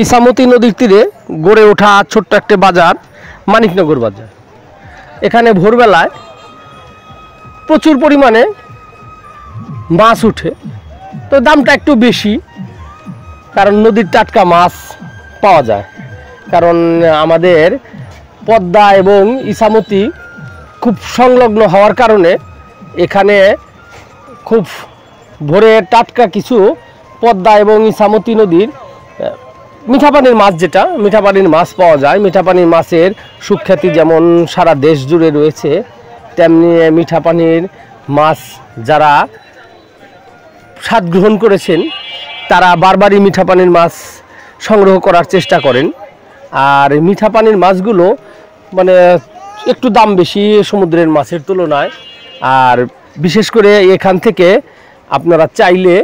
ইছামতি নদীর তীরে গড়ে ওঠা ছোট্ট একটা বাজার মানিকনগর বাজার। এখানে ভোরবেলায় প্রচুর পরিমাণে মাছ উঠে, তো দামটা একটু বেশি, কারণ নদীর টাটকা মাছ পাওয়া যায়। কারণ আমাদের পদ্মা এবং ইছামতি খুব সংলগ্ন হওয়ার কারণে এখানে খুব ভোরে টাটকা কিছু পদ্মা এবং ইছামতি নদীর মিঠা পানির মাছ, যেটা মিঠা পানির মাছ পাওয়া যায়। মিঠা পানির মাছের সুখ্যাতি যেমন সারা দেশ জুড়ে রয়েছে, তেমনি মিঠা পানির মাছ যারা স্বাদ গ্রহণ করেছেন তারা বারবারই মিঠা পানির মাছ সংগ্রহ করার চেষ্টা করেন। আর মিঠা পানির মাছগুলো মানে একটু দাম বেশি সমুদ্রের মাছের তুলনায়। আর বিশেষ করে এখান থেকে আপনারা চাইলে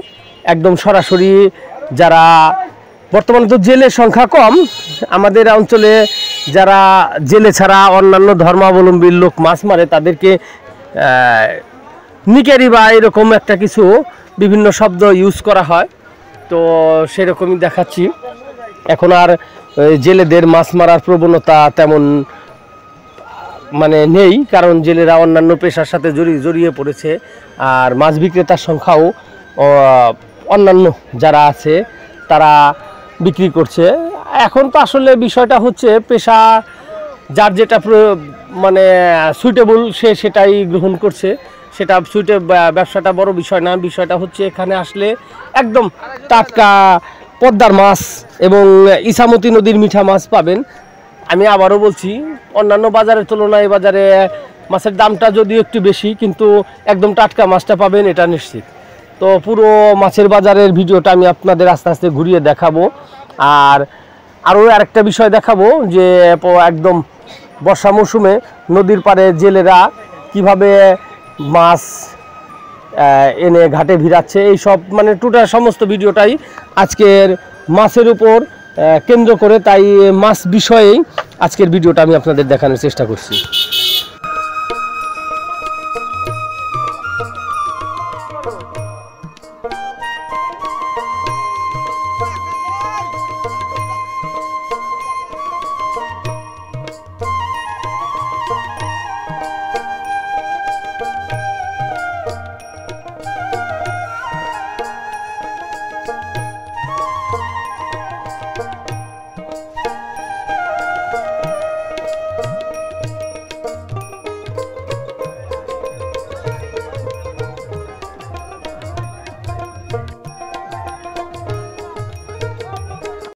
একদম সরাসরি, যারা বর্তমানে তো জেলের সংখ্যা কম আমাদের অঞ্চলে, যারা জেলে ছাড়া অন্যান্য ধর্মাবলম্বীর লোক মাছ মারে তাদেরকে নিকেরি বা এরকম একটা কিছু বিভিন্ন শব্দ ইউজ করা হয়, তো সেরকমই দেখাচ্ছি। এখন আর জেলেদের মাছ মারার প্রবণতা তেমন মানে নেই, কারণ জেলেরা অন্যান্য পেশার সাথে জড়িয়ে পড়েছে। আর মাছ বিক্রেতার সংখ্যাও অন্যান্য যারা আছে তারা বিক্রি করছে। এখন তো আসলে বিষয়টা হচ্ছে পেশা যার যেটা মানে সুইটেবল সে সেটাই গ্রহণ করছে, সেটা ব্যবসাটা বড় বিষয় না। বিষয়টা হচ্ছে এখানে আসলে একদম টাটকা পদ্মার মাছ এবং ইছামতি নদীর মিঠা মাছ পাবেন। আমি আবারও বলছি, অন্যান্য বাজারের তুলনায় বাজারে মাছের দামটা যদিও একটু বেশি, কিন্তু একদম টাটকা মাছটা পাবেন এটা নিশ্চিত। তো পুরো মাছের বাজারের ভিডিওটা আমি আপনাদের আস্তে আস্তে ঘুরিয়ে দেখাবো। আর আরও আরেকটা বিষয় দেখাবো যে একদম বর্ষা মৌসুমে নদীর পাড়ে জেলেরা কিভাবে মাছ এনে ঘাটে ভিড়াচ্ছে, এই সব মানে টোটাল সমস্ত ভিডিওটাই আজকের মাছের উপর কেন্দ্র করে, তাই মাছ বিষয়েই আজকের ভিডিওটা আমি আপনাদের দেখানোর চেষ্টা করছি।